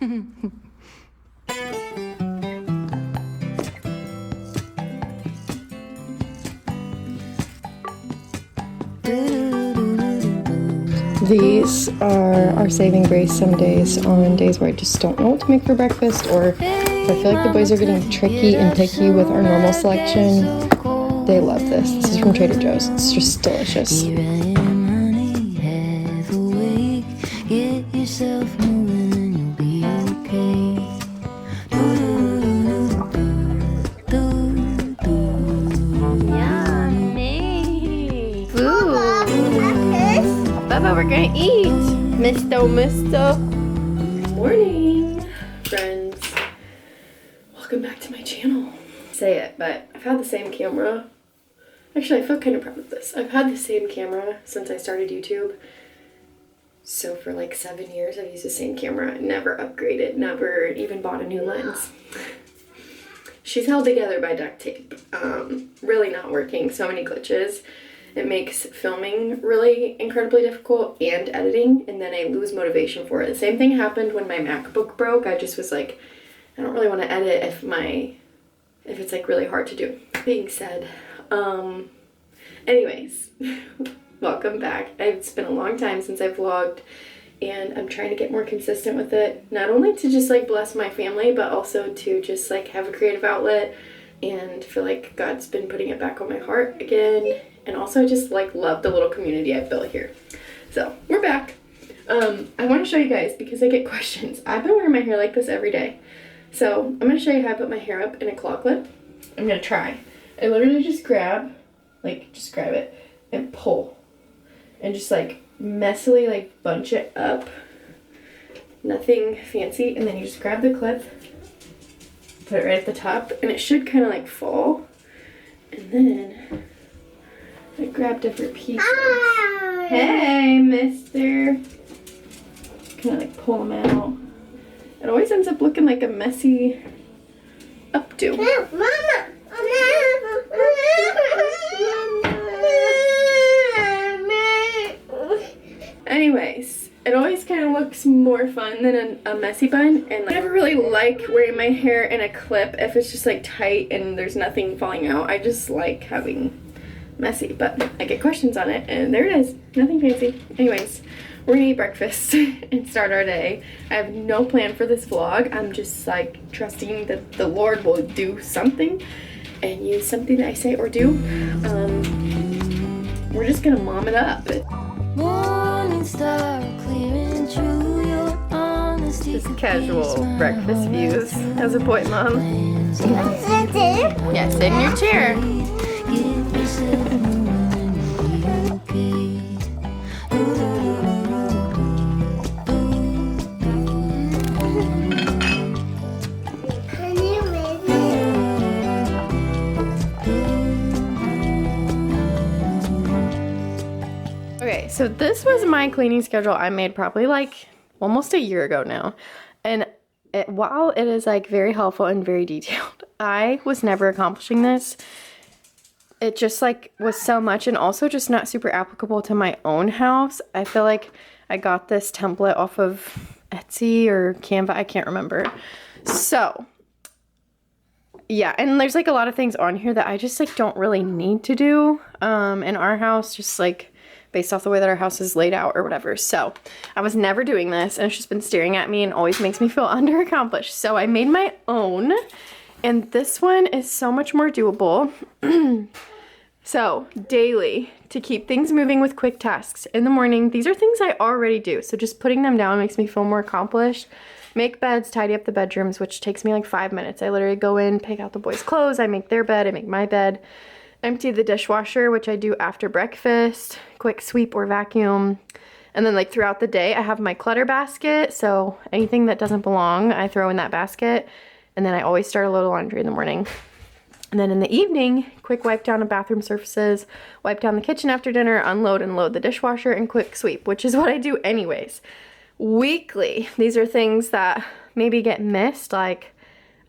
These are our saving grace some days, on days where I just don't know what to make for breakfast, or if I feel like the boys are getting tricky and picky with our normal selection. They love this. This is from Trader Joe's. It's just delicious. Get yourself moving and you'll be okay. Yummy. Ooh. Bubba, we're gonna eat. Mister. Morning, friends. Welcome back to my channel. Say it, but I've had the same camera. Actually, I feel kind of proud of this. I've had the same camera since I started YouTube. So for like 7 years, I've used the same camera, never upgraded, never even bought a new lens. She's held together by duct tape. Really not working, so many glitches. It makes filming really incredibly difficult and editing, and then I lose motivation for it. The same thing happened when my MacBook broke. I just was like, I don't really want to edit if it's like really hard to do. That being said, anyways. Welcome back. It's been a long time since I've vlogged, and I'm trying to get more consistent with it. Not only to just like bless my family, but also to just like have a creative outlet and feel like God's been putting it back on my heart again. And also just like love the little community I've built here. So we're back. I want to show you guys because I get questions. I've been wearing my hair like this every day. So I'm going to show you how I put my hair up in a claw clip. I'm going to try. I literally just grab it and pull. And just like messily like bunch it up. Nothing fancy. And then you just grab the clip, put it right at the top, and it should kind of like fall. And then I grab different pieces. Hi. Hey, mister. Kind of like pull them out. It always ends up looking like a messy updo. Mama. Anyways, it always kind of looks more fun than a messy bun, and like, I never really like wearing my hair in a clip if it's just like tight and there's nothing falling out. I just like having messy, but I get questions on it, and there it is. Nothing fancy. Anyways, we're gonna eat breakfast and start our day. I have no plan for this vlog. I'm just like trusting that the Lord will do something and use something that I say or do. We're just gonna mom it up. Morning star clearing through your honesty. Just casual breakfast views. How's it, boy, Mom? Yeah, sit in your chair. Give yourself moving and you'll Okay, so this was my cleaning schedule I made probably like almost a year ago now. And while it is like very helpful and very detailed, I was never accomplishing this. It just like was so much, and also just not super applicable to my own house. I feel like I got this template off of Etsy or Canva, I can't remember. So yeah, and there's like a lot of things on here that I just like don't really need to do in our house, just like based off the way that our house is laid out or whatever. So I was never doing this, and it's just been staring at me and always makes me feel underaccomplished. So I made my own, and this one is so much more doable. So daily, to keep things moving with quick tasks in the morning, these are things I already do. So just putting them down makes me feel more accomplished. Make beds, tidy up the bedrooms, which takes me like 5 minutes. I literally go in, pick out the boys' clothes, I make their bed, I make my bed. Empty the dishwasher, which I do after breakfast, quick sweep or vacuum. And then like throughout the day, I have my clutter basket. So anything that doesn't belong, I throw in that basket. And then I always start a load of laundry in the morning. And then in the evening, quick wipe down of bathroom surfaces, wipe down the kitchen after dinner, unload and load the dishwasher, and quick sweep, which is what I do anyways. Weekly, these are things that maybe get missed, like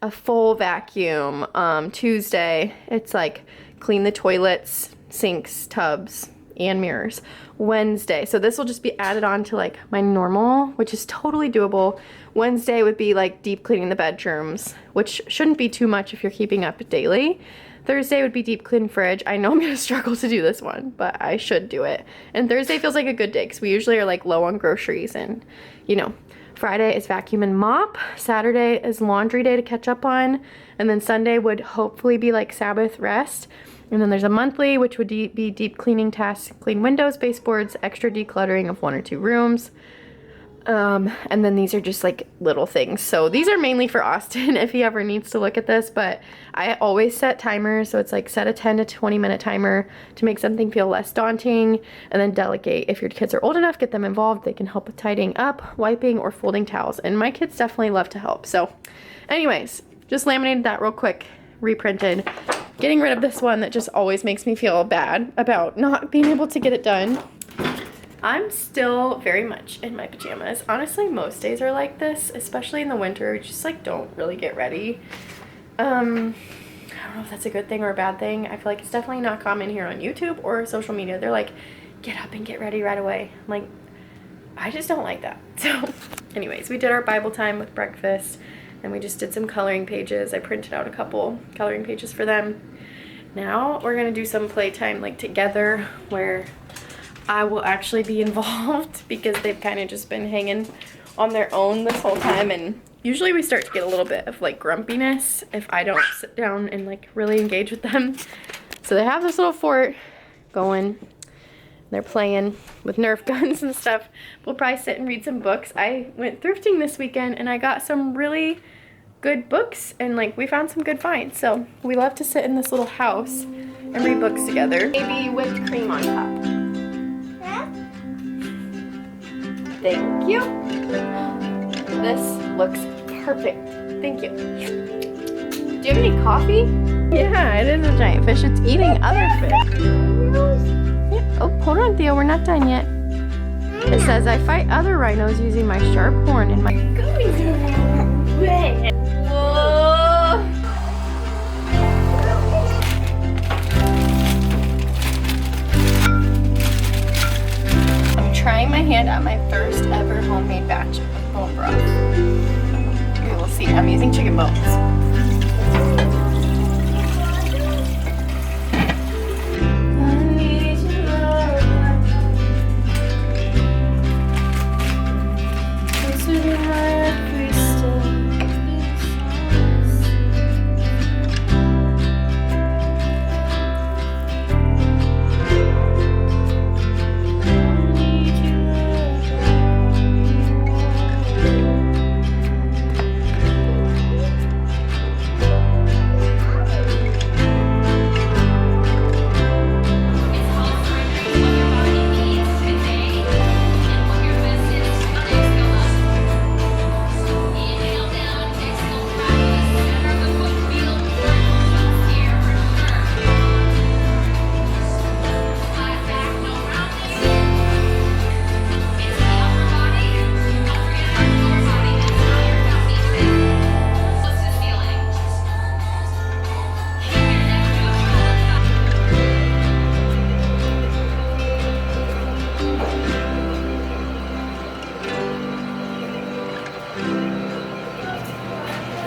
a full vacuum. Tuesday, it's like clean the toilets, sinks, tubs, and mirrors. Wednesday, so this will just be added on to like my normal, which is totally doable. Wednesday would be like deep cleaning the bedrooms, which shouldn't be too much if you're keeping up daily. Thursday would be deep clean fridge. I know I'm gonna struggle to do this one, but I should do it. And Thursday feels like a good day because we usually are like low on groceries, and you know. Friday is vacuum and mop. Saturday is laundry day to catch up on. And then Sunday would hopefully be like Sabbath rest. And then there's a monthly, which would be deep cleaning tasks, clean windows, baseboards, extra decluttering of 1 or 2 rooms. And then these are just like little things. So these are mainly for Austin if he ever needs to look at this, but I always set timers. So it's like set a 10 to 20 minute timer to make something feel less daunting, and then delegate. If your kids are old enough, get them involved. They can help with tidying up, wiping, or folding towels. And my kids definitely love to help. So anyways, just laminated that real quick, reprinted, getting rid of this one that just always makes me feel bad about not being able to get it done. I'm still very much in my pajamas. Honestly, most days are like this, especially in the winter. We just like don't really get ready. I don't know if that's a good thing or a bad thing. I feel like it's definitely not common here on YouTube or social media. They're like, get up and get ready right away. I'm like, I just don't like that. So anyways, we did our Bible time with breakfast, and we just did some coloring pages. I printed out a couple coloring pages for them. Now we're gonna do some playtime like together, where I will actually be involved because they've kind of just been hanging on their own this whole time, and usually we start to get a little bit of like grumpiness if I don't sit down and like really engage with them. So they have this little fort going. They're playing with Nerf guns and stuff. We'll probably sit and read some books. I went thrifting this weekend and I got some really good books, and like we found some good finds. So we love to sit in this little house and read books together. Maybe whipped cream on top. Thank you. This looks perfect. Thank you. Do you have any coffee? Yeah, it is a giant fish. It's eating other fish. Yeah. Oh, hold on, Theo. We're not done yet. It says, I fight other rhinos using my sharp horn and my... Whoa! Trying my hand at my first ever homemade batch of bone broth. We will see. I'm using chicken bones.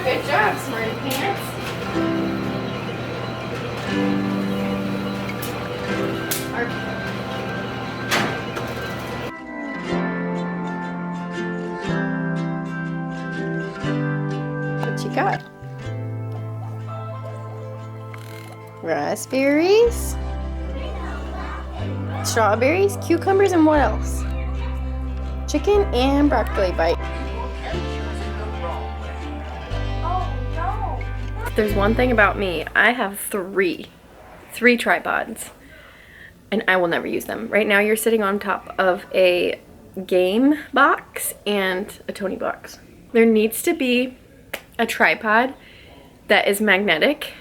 Good job, Smarty Pants. What you got? Raspberries, strawberries, cucumbers, and what else? Chicken and broccoli bite. There's one thing about me, I have three tripods, and I will never use them. Right now you're sitting on top of a game box and a Tony box. There needs to be a tripod that is magnetic,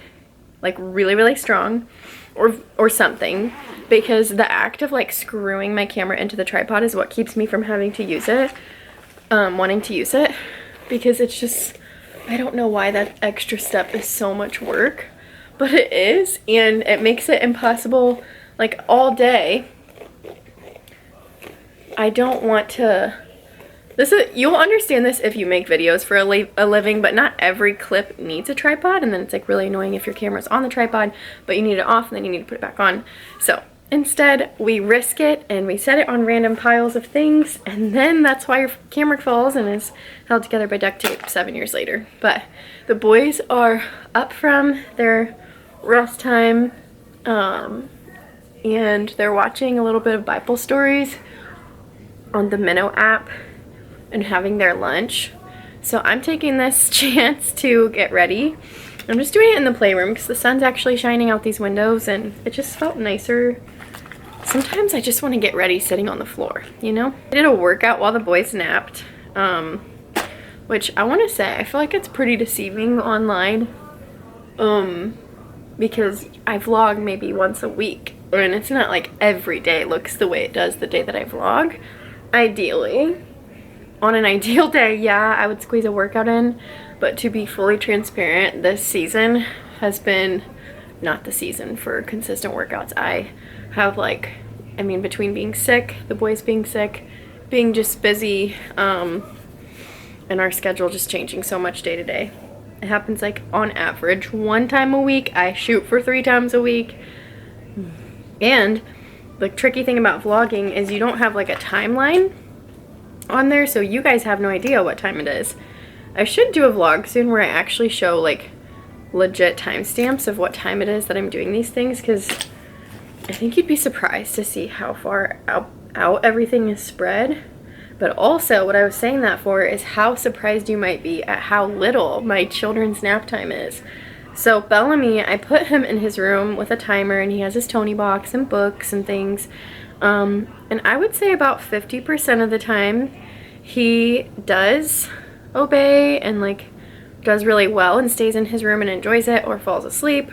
like really strong, or something, because the act of like screwing my camera into the tripod is what keeps me from having to use it, wanting to use it, because it's just, I don't know why that extra step is so much work, but it is, and it makes it impossible, like all day, I don't want to, you'll understand this if you make videos for a living, but not every clip needs a tripod, and then it's like really annoying if your camera's on the tripod, but you need it off and then you need to put it back on. So instead, we risk it and we set it on random piles of things, and then that's why your camera falls and is held together by duct tape 7 years later. But the boys are up from their rest time, and they're watching a little bit of Bible stories on the Minnow app and having their lunch. So I'm taking this chance to get ready. I'm just doing it in the playroom because the sun's actually shining out these windows, and it just felt nicer. Sometimes I just want to get ready sitting on the floor, you know? I did a workout while the boys napped, which I want to say, I feel like it's pretty deceiving online, because I vlog maybe once a week, and it's not like every day looks the way it does the day that I vlog. Ideally, on an ideal day, yeah, I would squeeze a workout in, but to be fully transparent, this season has been not the season for consistent workouts. I have between being sick, the boys being sick, being just busy, and our schedule just changing so much day to day. It happens like on average 1 time a week. I shoot for 3 times a week. And the tricky thing about vlogging is you don't have like a timeline on there, so you guys have no idea what time it is. I should do a vlog soon where I actually show like legit timestamps of what time it is that I'm doing these things, because I think you'd be surprised to see how far out everything is spread. But also what I was saying that for is how surprised you might be at how little my children's nap time is. So Bellamy, I put him in his room with a timer, and he has his Tony box and books and things. And I would say about 50% of the time he does obey and like does really well and stays in his room and enjoys it or falls asleep.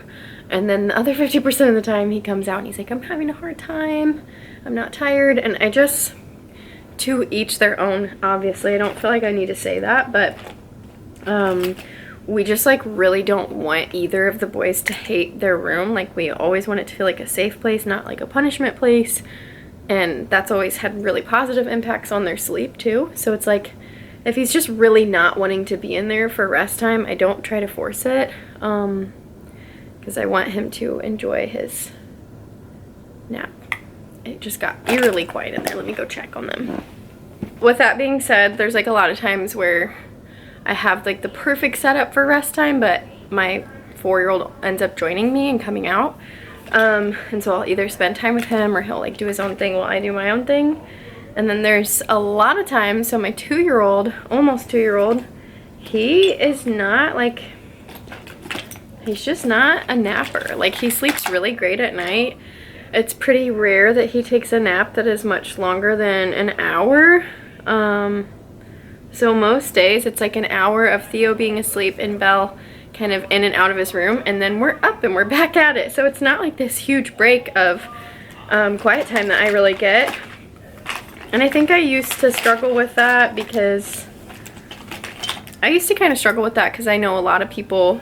And then the other 50% of the time he comes out and he's like, I'm having a hard time, I'm not tired. And I just, to each their own, obviously. I don't feel like I need to say that, but we just like really don't want either of the boys to hate their room. Like, we always want it to feel like a safe place, not like a punishment place. And that's always had really positive impacts on their sleep too. So it's like, if he's just really not wanting to be in there for rest time, I don't try to force it, because I want him to enjoy his nap. It just got eerily quiet in there. Let me go check on them. With that being said, there's like a lot of times where I have like the perfect setup for rest time, but my 4-year-old ends up joining me and coming out. And so I'll either spend time with him or he'll like do his own thing while I do my own thing. And then there's a lot of times, so my 2-year-old, almost 2-year-old, he is not like, he's just not a napper. Like, he sleeps really great at night. It's pretty rare that he takes a nap that is much longer than an hour. So most days it's like an hour of Theo being asleep and Belle kind of in and out of his room, and then we're up and we're back at it. So it's not like this huge break of quiet time that I really get. And I think I used to struggle with that because I know a lot of people,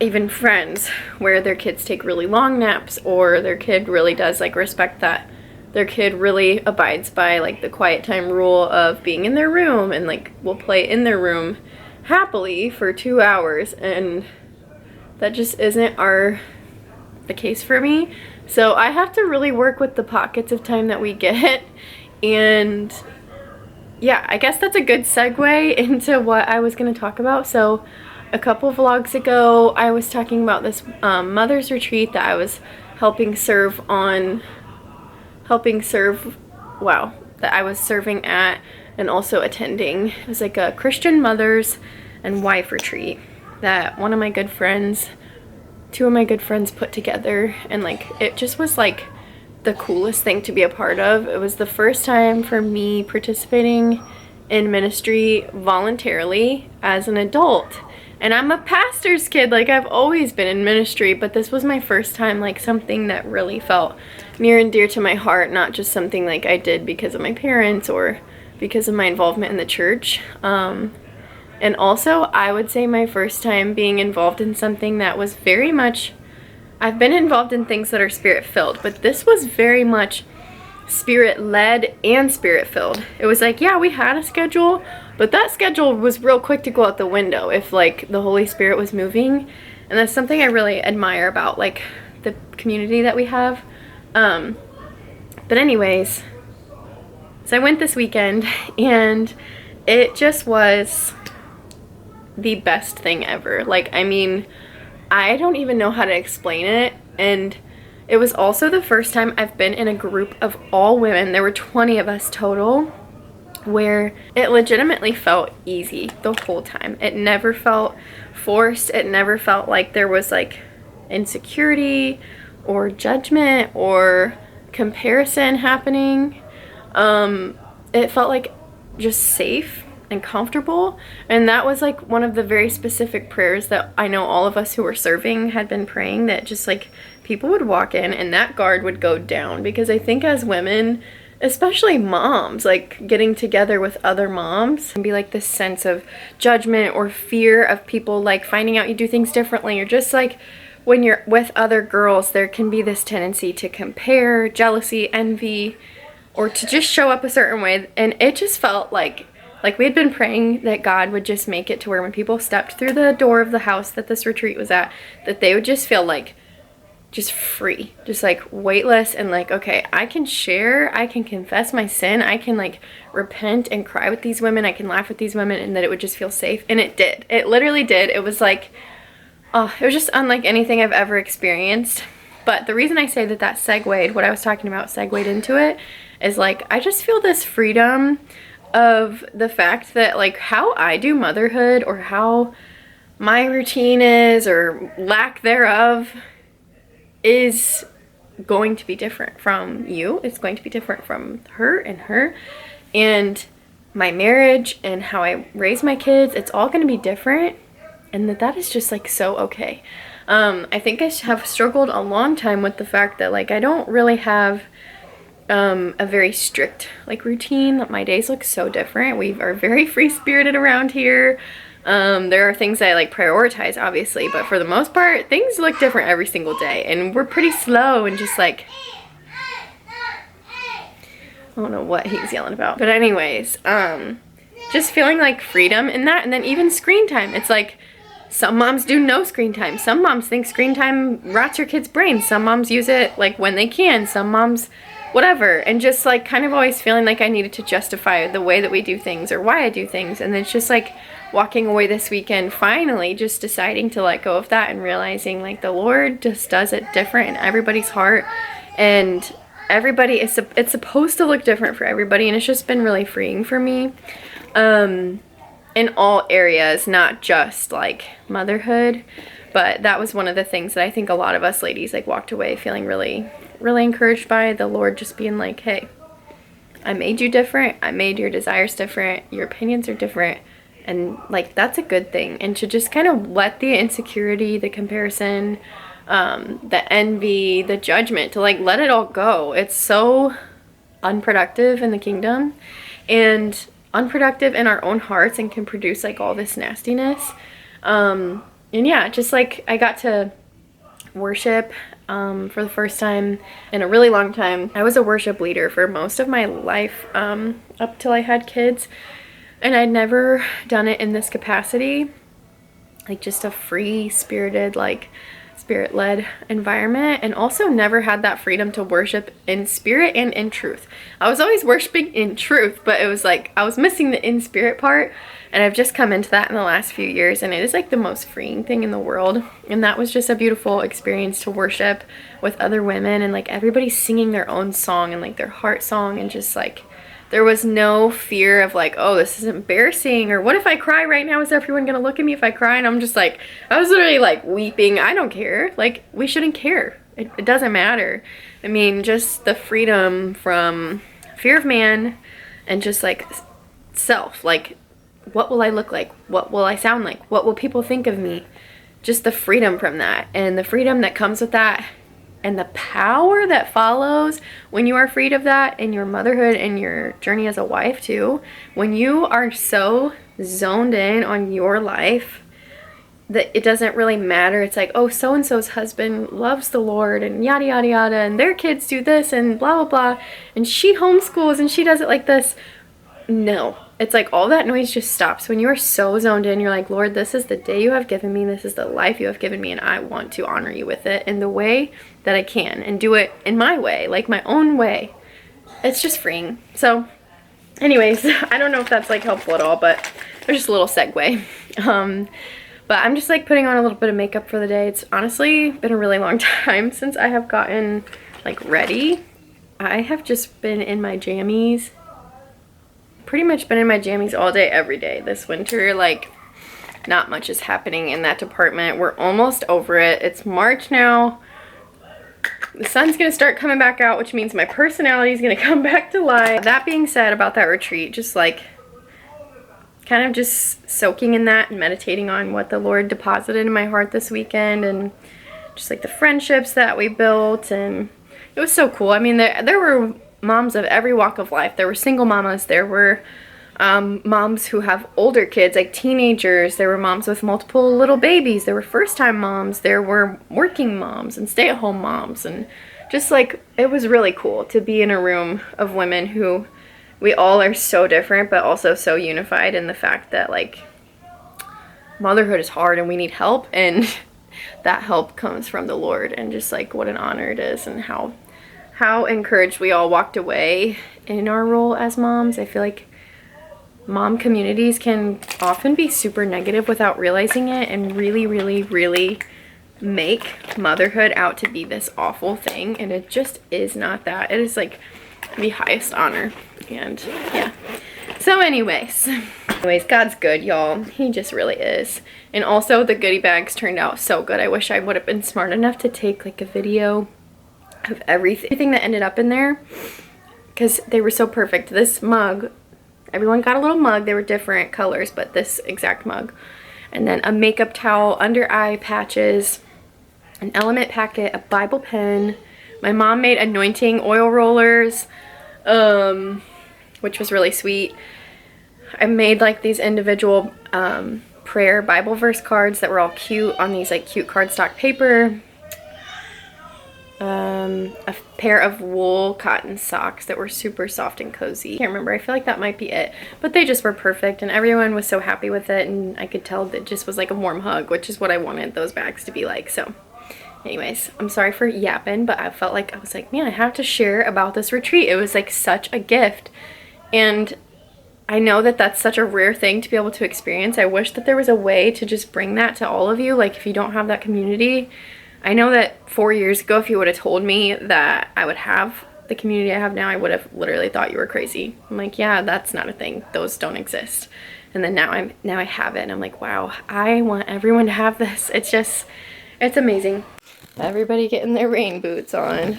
even friends, where their kids take really long naps, or their kid really does like respect that. Their kid really abides by like the quiet time rule of being in their room and like will play in their room happily for 2 hours, and that just isn't the case for me. So I have to really work with the pockets of time that we get. And yeah, I guess that's a good segue into what I was going to talk about. So a couple vlogs ago, I was talking about this mother's retreat that I was helping serve that I was serving at and also attending. It was like a Christian mothers and wife retreat that two of my good friends put together, and like it just was like the coolest thing to be a part of. It was the first time for me participating in ministry voluntarily as an adult. And I'm a pastor's kid, like I've always been in ministry, but this was my first time, like something that really felt near and dear to my heart, not just something like I did because of my parents or because of my involvement in the church. And also, I would say my first time being involved in something that was very much, I've been involved in things that are spirit-filled, but this was very much spirit led and spirit filled. It was like, yeah, we had a schedule, but that schedule was real quick to go out the window if like the Holy Spirit was moving. And that's something I really admire about like the community that we have. But anyways, so I went this weekend and it just was the best thing ever. Like, I mean, I don't even know how to explain it. And it was also the first time I've been in a group of all women. There were 20 of us total, where it legitimately felt easy the whole time. It never felt forced. It never felt like there was like insecurity or judgment or comparison happening. It felt like just safe and comfortable, and that was like one of the very specific prayers that I know all of us who were serving had been praying, that just like people would walk in and that guard would go down. Because I think as women, especially moms, like getting together with other moms and be like this sense of judgment or fear of people like finding out you do things differently, or just like when you're with other girls there can be this tendency to compare, jealousy, envy, or to just show up a certain way. And it just felt like we had been praying that God would just make it to where when people stepped through the door of the house that this retreat was at, that they would just feel like just free, just like weightless, and like, okay, I can share, I can confess my sin, I can like repent and cry with these women, I can laugh with these women, and that it would just feel safe. And it did. It literally did. It was like, oh, it was just unlike anything I've ever experienced. But the reason I say that that segued, what I was talking about segued into it, is like, I just feel this freedom of the fact that like how I do motherhood, or how my routine is, or lack thereof, is going to be different from you. It's going to be different from her and my marriage and how I raise my kids. It's all going to be different, and that is just like so okay. I think I have struggled a long time with the fact that like I don't really have a very strict like routine. My days look so different. We are very free-spirited around here. There are things I like prioritize, obviously, but for the most part things look different every single day, and we're pretty slow and just like, I don't know what he's yelling about. But anyways, just feeling like freedom in that. And then even screen time, it's like some moms do no screen time. Some moms think screen time rots your kids' brains. Some moms use it like when they can. Some moms whatever. And just like kind of always feeling like I needed to justify the way that we do things or why I do things. And it's just like walking away this weekend finally just deciding to let go of that and realizing like the Lord just does it different in everybody's heart, and everybody is, it's supposed to look different for everybody. And it's just been really freeing for me in all areas, not just like motherhood. But that was one of the things that I think a lot of us ladies like walked away feeling really encouraged by, the Lord just being like, hey, I made you different, I made your desires different, your opinions are different, and like that's a good thing. And to just kind of let the insecurity, the comparison, the envy, the judgment, to like let it all go. It's so unproductive in the kingdom and unproductive in our own hearts, and can produce like all this nastiness. And yeah, just like I got to worship for the first time in a really long time. I was a worship leader for most of my life up till I had kids, and I'd never done it in this capacity, like just a free-spirited, like spirit-led environment, and also never had that freedom to worship in spirit and in truth. I was always worshiping in truth, but it was like I was missing the in spirit part, and I've just come into that in the last few years, and it is like the most freeing thing in the world. And that was just a beautiful experience to worship with other women, and like everybody singing their own song and like their heart song, and just like there was no fear of like, oh, this is embarrassing, or what if I cry right now? Is everyone gonna look at me if I cry? And I'm just like, I was literally like weeping. I don't care. Like, we shouldn't care. It doesn't matter. I mean, just the freedom from fear of man and just like self. Like, what will I look like? What will I sound like? What will people think of me? Just the freedom from that, and the freedom that comes with that, and the power that follows when you are freed of that in your motherhood and your journey as a wife too. When you are so zoned in on your life, that it doesn't really matter. It's like, oh, so-and-so's husband loves the Lord and yada, yada, yada, and their kids do this and blah, blah, blah, and she homeschools and she does it like this. No. It's like all that noise just stops. When you are so zoned in, you're like, Lord, this is the day you have given me. This is the life you have given me, and I want to honor you with it in the way that I can and do it in my way, like my own way. It's just freeing. So anyways, I don't know if that's like helpful at all, but there's just a little segue. But I'm just like putting on a little bit of makeup for the day. It's honestly been a really long time since I have gotten like ready. I have just been in my jammies. Pretty much been in my jammies all day, every day this winter. Like, not much is happening in that department. We're almost over it. It's March now. The sun's gonna start coming back out, which means my personality is gonna come back to life. That being said, about that retreat, just like kind of just soaking in that and meditating on what the Lord deposited in my heart this weekend, and just like the friendships that we built, and it was so cool. I mean, there were moms of every walk of life. There were single mamas, there were moms who have older kids, like teenagers, there were moms with multiple little babies, there were first-time moms, there were working moms and stay-at-home moms, and just like, it was really cool to be in a room of women who we all are so different, but also so unified in the fact that like motherhood is hard and we need help, and that help comes from the Lord, and just like what an honor it is, and how encouraged we all walked away in our role as moms. I feel like mom communities can often be super negative without realizing it, and really, really, really make motherhood out to be this awful thing, and it just is not that. It is like the highest honor. And yeah, so anyways, God's good, y'all. He just really is. And also the goodie bags turned out so good. I wish I would have been smart enough to take like a video of everything that ended up in there, because they were so perfect. This mug, everyone got a little mug. They were different colors, but this exact mug. And then a makeup towel, under eye patches, an element packet, a Bible pen. My mom made anointing oil rollers, which was really sweet. I made like these individual prayer Bible verse cards that were all cute on these like cute cardstock paper. A pair of wool cotton socks that were super soft and cozy. I can't remember, I feel like that might be it, but they just were perfect, and everyone was so happy with it, and I could tell that it just was like a warm hug, which is what I wanted those bags to be like. So anyways, I'm sorry for yapping, but I felt like, I was like, man, I have to share about this retreat. It was like such a gift, and I know that that's such a rare thing to be able to experience. I wish that there was a way to just bring that to all of you. Like, if you don't have that community, I know that 4 years ago, if you would have told me that I would have the community I have now, I would have literally thought you were crazy. I'm like, yeah, that's not a thing. Those don't exist. And then now I have it, and I'm like, wow, I want everyone to have this. It's just, it's amazing. Everybody getting their rain boots on,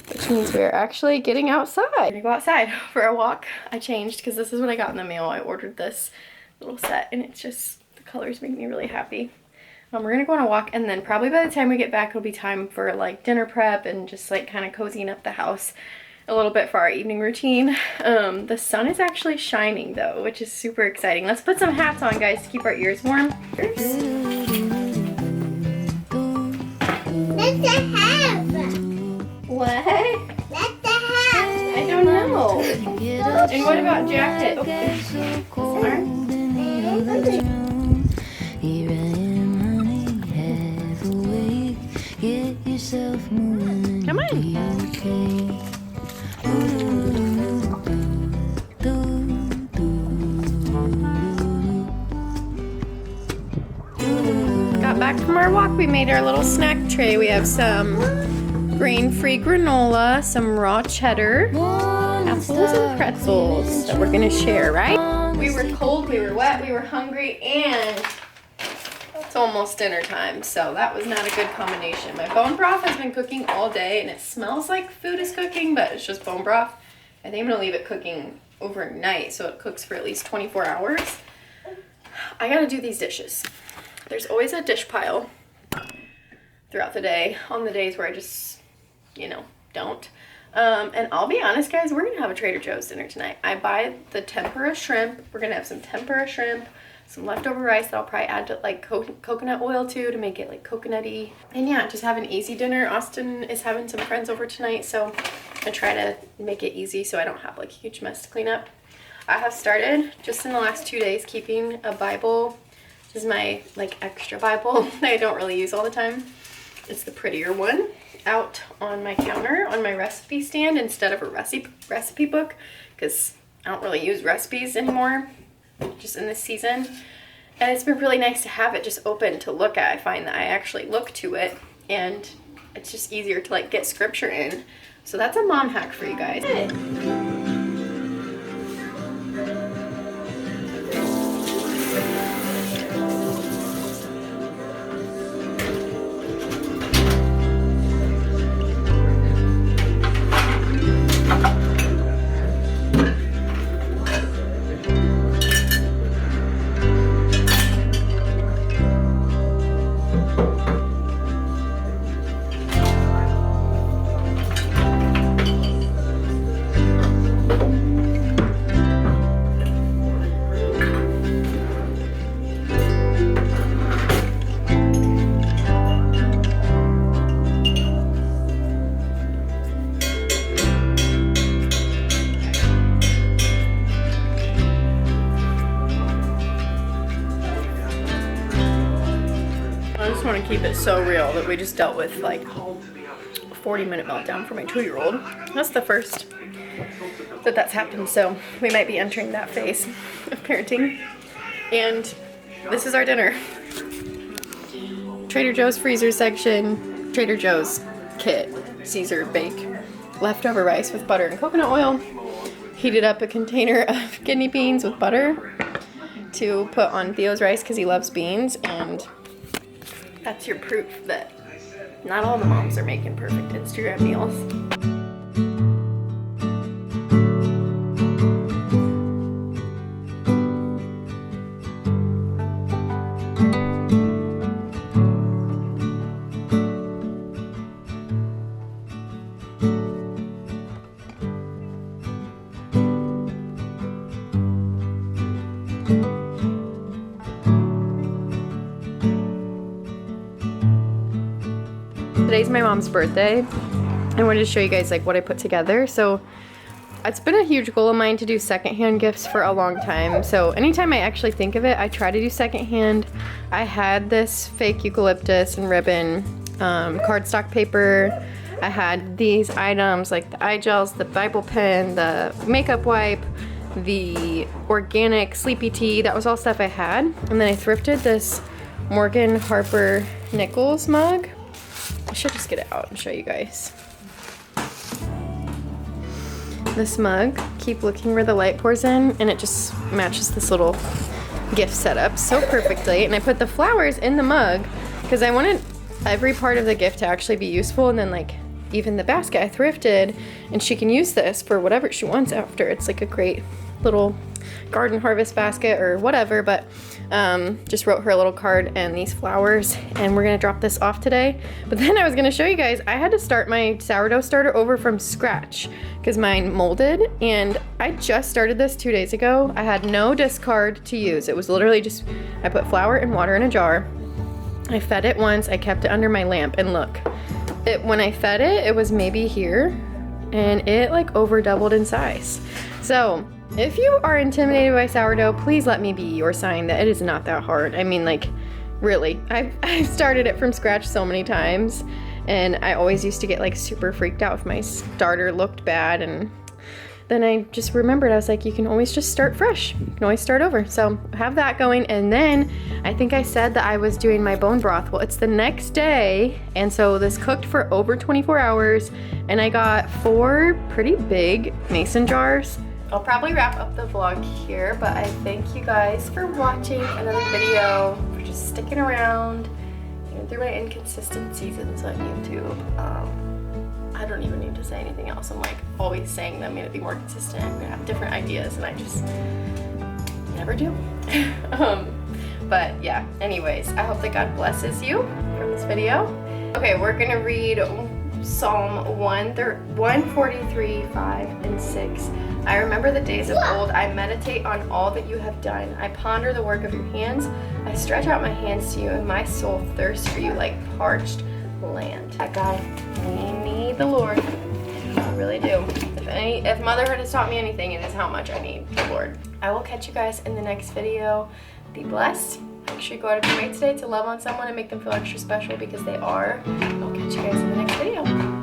which means we're actually getting outside. We're gonna go outside for a walk. I changed because this is what I got in the mail. I ordered this little set, and it's just, the colors make me really happy. We're gonna go on a walk, and then probably by the time we get back, it'll be time for like dinner prep and just like kind of cozying up the house a little bit for our evening routine. The sun is actually shining though, which is super exciting. Let's put some hats on, guys, to keep our ears warm. That's a hat. What? That's a hat. I don't know. And what about jacket? Okay. Here I am running, half awake. Get yourself moving. Come on. Be okay. Got back from our walk. We made our little snack tray. We have some grain-free granola, some raw cheddar, apples and pretzels that we're gonna share, right? We were cold, we were wet, we were hungry, and it's almost dinner time, so that was not a good combination. My bone broth has been cooking all day, and it smells like food is cooking, but it's just bone broth. I think I'm gonna leave it cooking overnight so it cooks for at least 24 hours. I gotta do these dishes. There's always a dish pile throughout the day on the days where I just, you know, don't. And I'll be honest, guys, we're gonna have a Trader Joe's dinner tonight. I buy the tempura shrimp. We're gonna have some tempura shrimp, some leftover rice that I'll probably add to like coconut oil to make it like coconutty. And yeah, just have an easy dinner. Austin is having some friends over tonight, so I try to make it easy so I don't have like a huge mess to clean up. I have started just in the last 2 days keeping a Bible. This is my like extra Bible that I don't really use all the time. It's the prettier one out on my counter on my recipe stand instead of a recipe book, because I don't really use recipes anymore, just in this season. And it's been really nice to have it just open to look at. I find that I actually look to it and it's just easier to like get scripture in. So that's a mom hack for you guys. I just want to keep it so real that we just dealt with like a 40-minute meltdown for my 2-year-old. That's the first that's happened, so we might be entering that phase of parenting. And this is our dinner. Trader Joe's freezer section, Trader Joe's kit, Caesar bake, leftover rice with butter and coconut oil. Heated up a container of kidney beans with butter to put on Theo's rice because he loves beans, and that's your proof that not all the moms are making perfect Instagram meals. Today's my mom's birthday. I wanted to show you guys like what I put together. So it's been a huge goal of mine to do secondhand gifts for a long time. So anytime I actually think of it, I try to do secondhand. I had this fake eucalyptus and ribbon, cardstock paper. I had these items like the eye gels, the Bible pen, the makeup wipe, the organic sleepy tea. That was all stuff I had. And then I thrifted this Morgan Harper Nichols mug. I should just get it out and show you guys. This mug, keep looking where the light pours in, and it just matches this little gift setup so perfectly. And I put the flowers in the mug because I wanted every part of the gift to actually be useful, and then like even the basket I thrifted, and she can use this for whatever she wants after. It's like a great little garden harvest basket or whatever, but just wrote her a little card and these flowers, and we're gonna drop this off today. But then I was gonna show you guys, I had to start my sourdough starter over from scratch because mine molded, and I just started this 2 days ago. I had no discard to use. It was literally just, I put flour and water in a jar. I fed it once, I kept it under my lamp, and look, when I fed it, it was maybe here, and it like over doubled in size. So if you are intimidated by sourdough, please let me be your sign that it is not that hard. I mean, like, really, I've started it from scratch so many times, and I always used to get like super freaked out if my starter looked bad, and then I just remembered, I was like, you can always just start fresh. You can always start over. So have that going. And then I think I said that I was doing my bone broth. Well, it's the next day, and so this cooked for over 24 hours, and I got 4 pretty big mason jars. I'll probably wrap up the vlog here, but I thank you guys for watching another video, for just sticking around, even through my inconsistent seasons on YouTube. I don't even need to say anything else. I'm like always saying that I'm gonna be more consistent. I'm gonna have different ideas, and I just never do. But yeah, anyways, I hope that God blesses you from this video. Okay, we're gonna read Psalm 143, 5, and 6. I remember the days of old. I meditate on all that you have done. I ponder the work of your hands. I stretch out my hands to you, and my soul thirsts for you like parched land. That guy, we need the Lord. I really do. If motherhood has taught me anything, it is how much I need the Lord. I will catch you guys in the next video. Be blessed. Make sure you go out of your way today to love on someone and make them feel extra special because they are. I'll catch you guys in the next video.